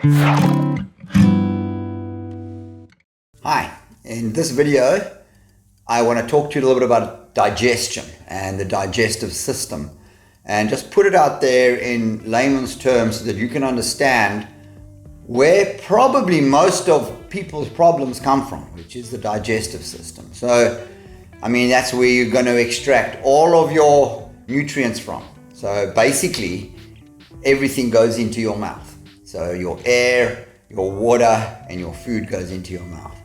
Hi, in this video I want to talk to you a little bit about digestion and the digestive system, and just put it out there in layman's terms so that you can understand where probably most of people's problems come from, which is the digestive system. So, I mean, that's where you're going to extract all of your nutrients from. So basically, everything goes into your mouth. So your air, your water, and your food goes into your mouth.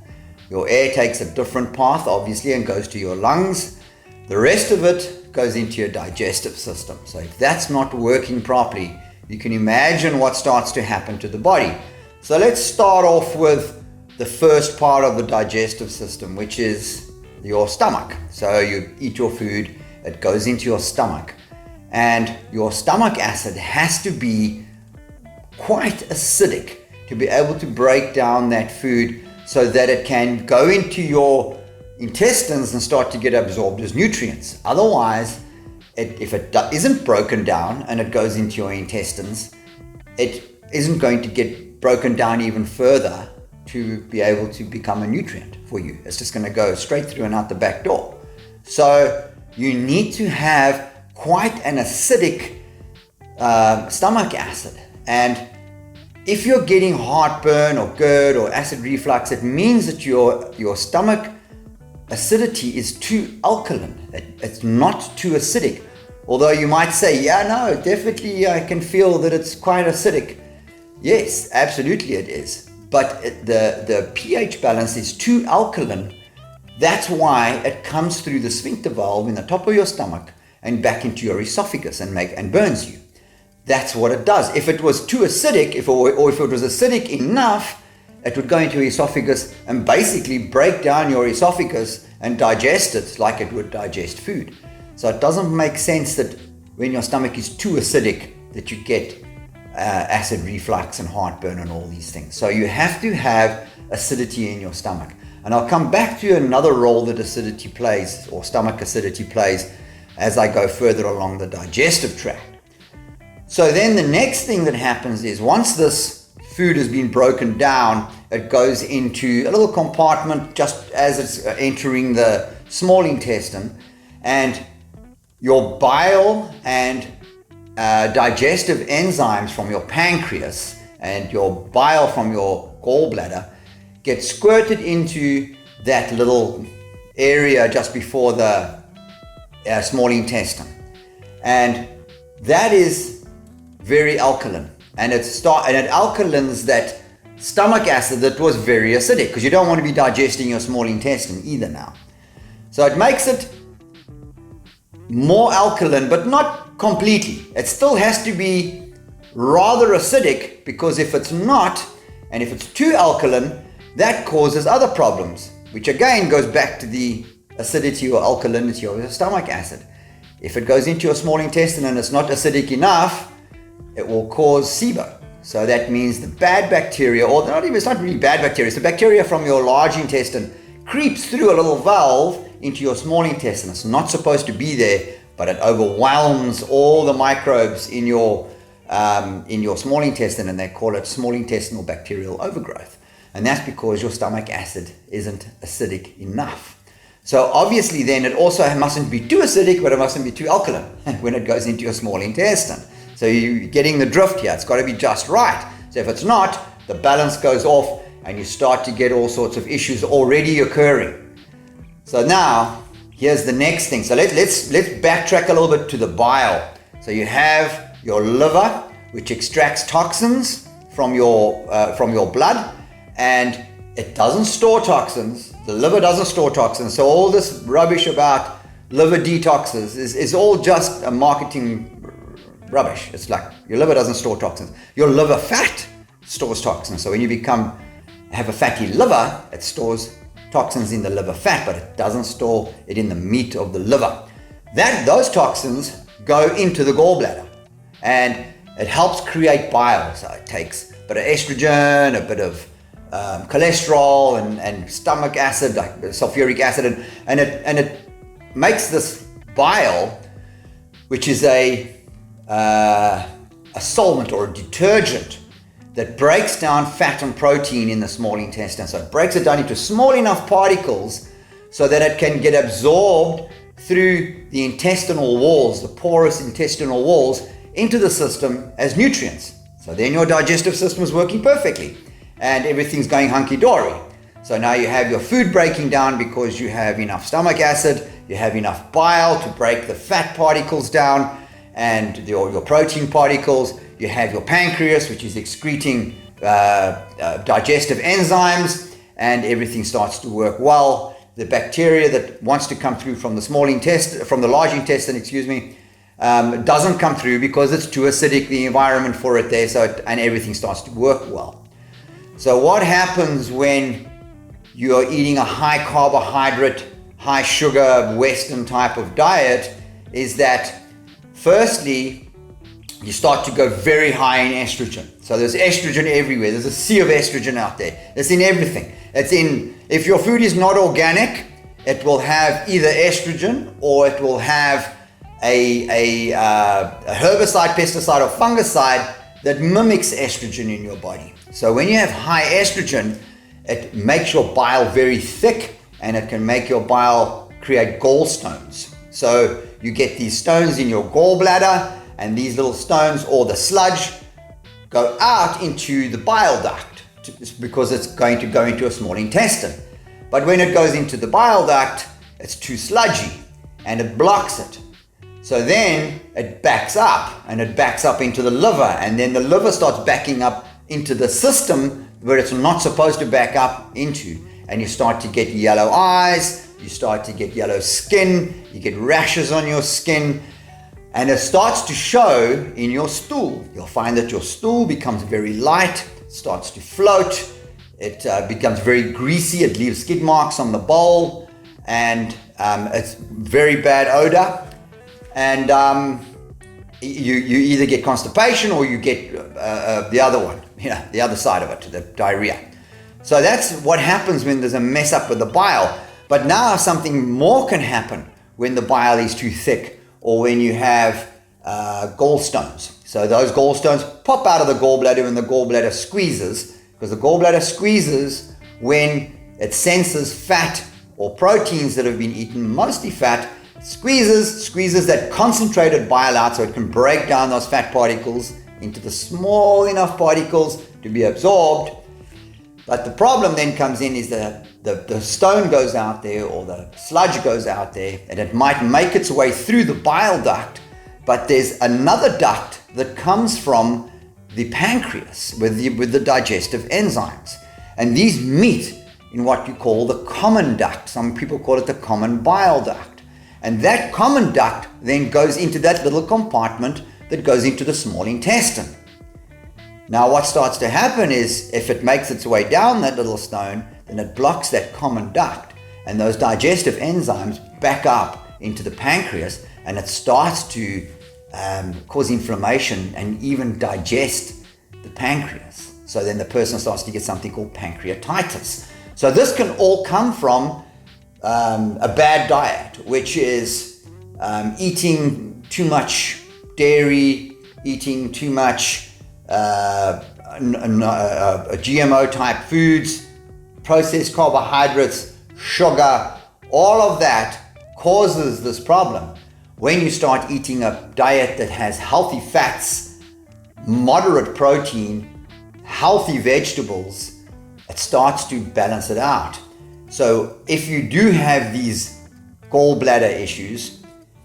Your air takes a different path, obviously, and goes to your lungs. The rest of it goes into your digestive system. So if that's not working properly, you can imagine what starts to happen to the body. So let's start off with the first part of the digestive system, which is your stomach. So you eat your food, it goes into your stomach. And your stomach acid has to be quite acidic to be able to break down that food so that it can go into your intestines and start to get absorbed as nutrients. Otherwise, if it isn't broken down and it goes into your intestines, it isn't going to get broken down even further to be able to become a nutrient for you. It's just going to go straight through and out the back door. So you need to have quite an acidic stomach acid. And if you're getting heartburn or GERD or acid reflux, it means that your stomach acidity is too alkaline. It's not too acidic. Although you might say, yeah, no, definitely I can feel that it's quite acidic. Yes, absolutely it is. But the pH balance is too alkaline. That's why it comes through the sphincter valve in the top of your stomach and back into your esophagus and burns you. That's what it does. If it was too acidic, if it was acidic enough, it would go into your esophagus and basically break down your esophagus and digest it like it would digest food. So it doesn't make sense that when your stomach is too acidic that you get acid reflux and heartburn and all these things. So you have to have acidity in your stomach. And I'll come back to another role that acidity plays, or stomach acidity plays, as I go further along the digestive tract. So then the next thing that happens is once this food has been broken down, it goes into a little compartment just as it's entering the small intestine, and your bile and digestive enzymes from your pancreas and your bile from your gallbladder get squirted into that little area just before the small intestine. And that is very alkaline, and it alkalines that stomach acid that was very acidic, because you don't want to be digesting your small intestine either now. So it makes it more alkaline, but not completely. It still has to be rather acidic, because if it's not, and if it's too alkaline, that causes other problems, which again goes back to the acidity or alkalinity of your stomach acid. If it goes into your small intestine and it's not acidic enough, it will cause SIBO. So that means the bad bacteria, or it's not really bad bacteria, it's the bacteria from your large intestine creeps through a little valve into your small intestine. It's not supposed to be there, but it overwhelms all the microbes in your small intestine, and they call it small intestinal bacterial overgrowth. And that's because your stomach acid isn't acidic enough. So obviously then it also mustn't be too acidic, but it mustn't be too alkaline when it goes into your small intestine. So you're getting the drift here. It's got to be just right. So if it's not, the balance goes off and you start to get all sorts of issues already occurring. So now, here's the next thing. So let's backtrack a little bit to the bile. So you have your liver, which extracts toxins from your blood, and it doesn't store toxins. The liver doesn't store toxins. So all this rubbish about liver detoxes is all just a marketing rubbish. It's like your liver doesn't store toxins. Your liver fat stores toxins. So when you have a fatty liver, it stores toxins in the liver fat, but it doesn't store it in the meat of the liver. Those toxins go into the gallbladder, and it helps create bile. So it takes a bit of estrogen, a bit of cholesterol and stomach acid, like sulfuric acid, and it makes this bile, which is a solvent or a detergent that breaks down fat and protein in the small intestine. So it breaks it down into small enough particles so that it can get absorbed through the intestinal walls, the porous intestinal walls, into the system as nutrients. So then your digestive system is working perfectly and everything's going hunky-dory. So now you have your food breaking down because you have enough stomach acid, you have enough bile to break the fat particles down and your protein particles. You have your pancreas, which is excreting digestive enzymes, and everything starts to work well. The bacteria that wants to come through from the large intestine, doesn't come through because it's too acidic, the environment for it there, and everything starts to work well. So what happens when you're eating a high carbohydrate, high sugar, Western type of diet is that firstly, you start to go very high in estrogen. So there's estrogen everywhere. There's a sea of estrogen out there. It's in everything. If your food is not organic, it will have either estrogen or it will have a herbicide, pesticide, or fungicide that mimics estrogen in your body. So when you have high estrogen, it makes your bile very thick and it can make your bile create gallstones. So you get these stones in your gallbladder, and these little stones or the sludge go out into the bile duct because it's going to go into a small intestine. But when it goes into the bile duct, it's too sludgy and it blocks it. So then it backs up and it backs up into the liver, and then the liver starts backing up into the system where it's not supposed to back up into. And you start to get yellow eyes, you start to get yellow skin, you get rashes on your skin, and it starts to show in your stool. You'll find that your stool becomes very light, starts to float, it becomes very greasy, it leaves skid marks on the bowl, and it's very bad odor. And you either get constipation or you get the other one, the other side of it, the diarrhea. So that's what happens when there's a mess up with the bile. But now something more can happen when the bile is too thick, or when you have gallstones. So those gallstones pop out of the gallbladder when the gallbladder squeezes, because the gallbladder squeezes when it senses fat or proteins that have been eaten, mostly fat, squeezes that concentrated bile out so it can break down those fat particles into the small enough particles to be absorbed. But the problem then comes in is that the stone goes out there or the sludge goes out there, and it might make its way through the bile duct, but there's another duct that comes from the pancreas with the digestive enzymes. And these meet in what you call the common duct. Some people call it the common bile duct. And that common duct then goes into that little compartment that goes into the small intestine. Now what starts to happen is if it makes its way down that little stone, then it blocks that common duct, and those digestive enzymes back up into the pancreas, and it starts to cause inflammation and even digest the pancreas. So then the person starts to get something called pancreatitis. So this can all come from a bad diet, which is eating too much dairy, eating too much GMO type foods, processed carbohydrates, sugar. All of that causes this problem. When you start eating a diet that has healthy fats, moderate protein, healthy vegetables, it starts to balance it out. So if you do have these gallbladder issues,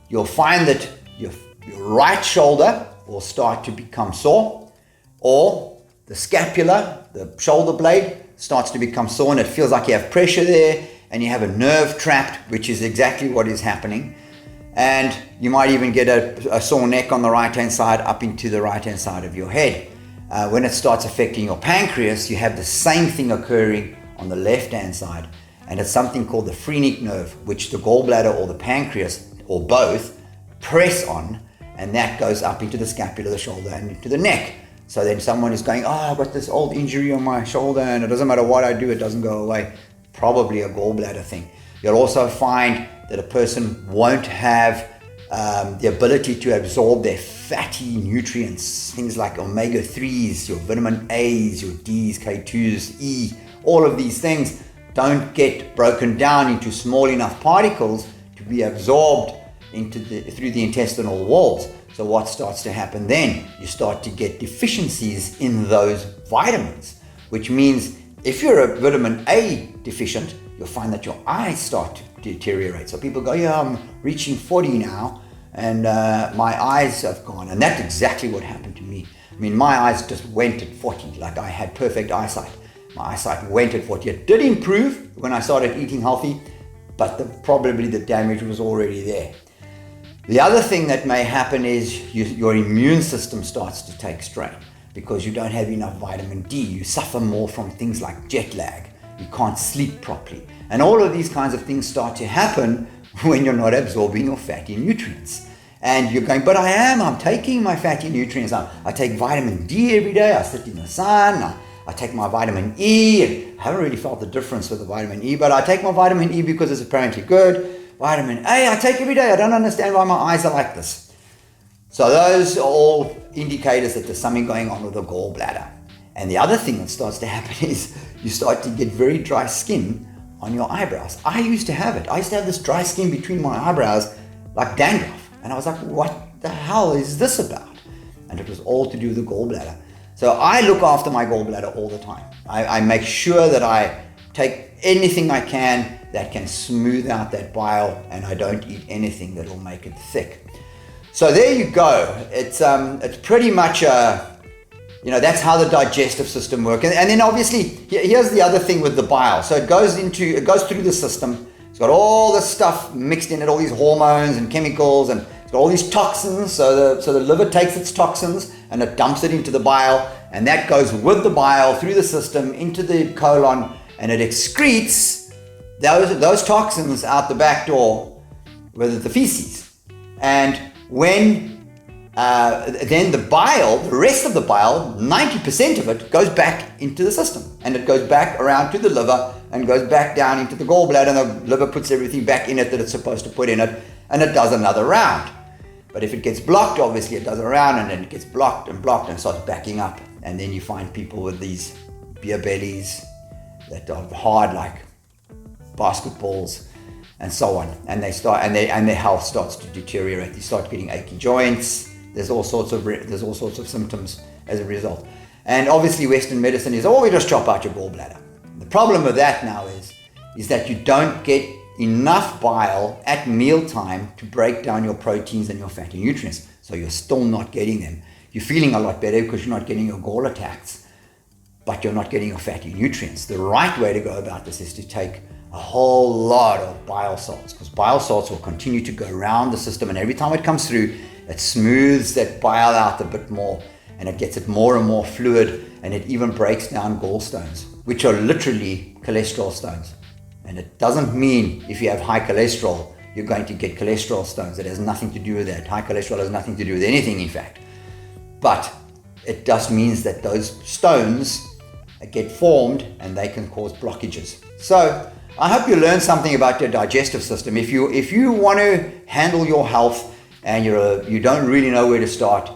you'll find that your right shoulder will start to become sore, or the scapula, the shoulder blade, starts to become sore and it feels like you have pressure there and you have a nerve trapped, which is exactly what is happening. And you might even get a sore neck on the right-hand side up into the right-hand side of your head. When it starts affecting your pancreas, you have the same thing occurring on the left-hand side. And it's something called the phrenic nerve, which the gallbladder or the pancreas, or both, press on, and that goes up into the scapula, the shoulder, and into the neck. So then someone is going, I've got this old injury on my shoulder and it doesn't matter what I do, it doesn't go away. Probably a gallbladder thing. You'll also find that a person won't have the ability to absorb their fatty nutrients, things like omega-3s, your vitamin A's, your D's, K2s, E, all of these things don't get broken down into small enough particles to be absorbed through the intestinal walls. So what starts to happen then? You start to get deficiencies in those vitamins, which means if you're a vitamin A deficient, you'll find that your eyes start to deteriorate. So people go, yeah, I'm reaching 40 now, and my eyes have gone. And that's exactly what happened to me. I mean, my eyes just went at 40, like I had perfect eyesight. My eyesight went at 40. It did improve when I started eating healthy, but probably the damage was already there. The other thing that may happen is your immune system starts to take strain because you don't have enough vitamin D. You suffer more from things like jet lag. You can't sleep properly. And all of these kinds of things start to happen when you're not absorbing your fatty nutrients. And you're going, but I'm taking my fatty nutrients. I take vitamin D every day. I sit in the sun. I take my vitamin E. I haven't really felt the difference with the vitamin E, but I take my vitamin E because it's apparently good. Vitamin A, I take every day. I don't understand why my eyes are like this. So those are all indicators that there's something going on with the gallbladder. And the other thing that starts to happen is you start to get very dry skin on your eyebrows. I used to have it. I used to have this dry skin between my eyebrows like dandruff. And I was like, what the hell is this about? And it was all to do with the gallbladder. So I look after my gallbladder all the time. I make sure that I take anything I can that can smooth out that bile, and I don't eat anything that will make it thick. So there you go. It's pretty much that's how the digestive system works. And then obviously here's the other thing with the bile. So it goes through the system. It's got all this stuff mixed in it, all these hormones and chemicals, and it's got all these toxins. So the liver takes its toxins and it dumps it into the bile, and that goes with the bile through the system into the colon, and it excretes those toxins out the back door with the feces. And when then the bile, the rest of the bile, 90% of it goes back into the system, and it goes back around to the liver and goes back down into the gallbladder, and the liver puts everything back in it that it's supposed to put in it, and it does another round. But if it gets blocked, obviously it does a round, and then it gets blocked and starts backing up. And then you find people with these beer bellies that are hard like basketballs and so on, and their health starts to deteriorate. You start getting achy joints. There's all sorts of symptoms as a result. And obviously Western medicine is, we just chop out your gallbladder. The problem with that now is that you don't get enough bile at mealtime to break down your proteins and your fatty nutrients. So you're still not getting them. You're feeling a lot better because you're not getting your gall attacks, but you're not getting your fatty nutrients. The right way to go about this is to take a whole lot of bile salts, because bile salts will continue to go around the system, and every time it comes through, it smooths that bile out a bit more, and it gets it more and more fluid, and it even breaks down gallstones, which are literally cholesterol stones. And it doesn't mean if you have high cholesterol, you're going to get cholesterol stones. It has nothing to do with that. High cholesterol has nothing to do with anything, in fact. But it just means that those stones get formed and they can cause blockages. So I hope you learned something about your digestive system. If you want to handle your health and you don't really know where to start,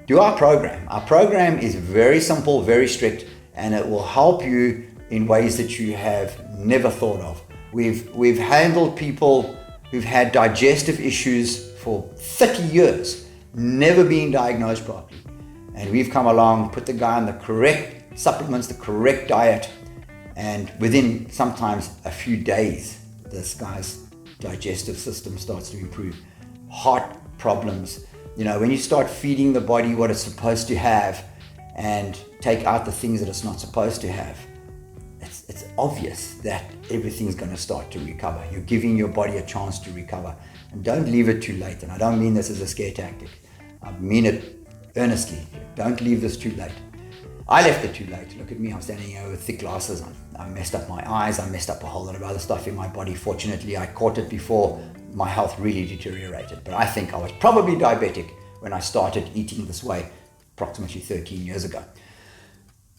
do our program. Our program is very simple, very strict, and it will help you in ways that you have never thought of. We've handled people who've had digestive issues for 30 years, never being diagnosed properly. And we've come along, put the guy on the correct supplements, the correct diet, and within sometimes a few days, this guy's digestive system starts to improve. Heart problems, when you start feeding the body what it's supposed to have and take out the things that it's not supposed to have, it's obvious that everything's going to start to recover. You're giving your body a chance to recover. And don't leave it too late. And I don't mean this as a scare tactic. I mean it earnestly. Don't leave this too late. I left it too late. Look at me, I'm standing here with thick glasses on. I messed up my eyes, I messed up a whole lot of other stuff in my body. Fortunately, I caught it before my health really deteriorated. But I think I was probably diabetic when I started eating this way approximately 13 years ago.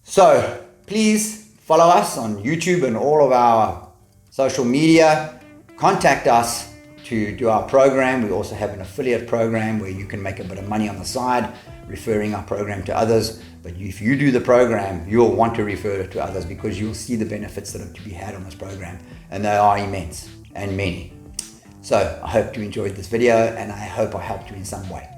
So please follow us on YouTube and all of our social media. Contact us to do our program. We also have an affiliate program where you can make a bit of money on the side, referring our program to others. But if you do the program, you'll want to refer it to others because you'll see the benefits that are to be had on this program. And they are immense and many. So I hope you enjoyed this video and I hope I helped you in some way.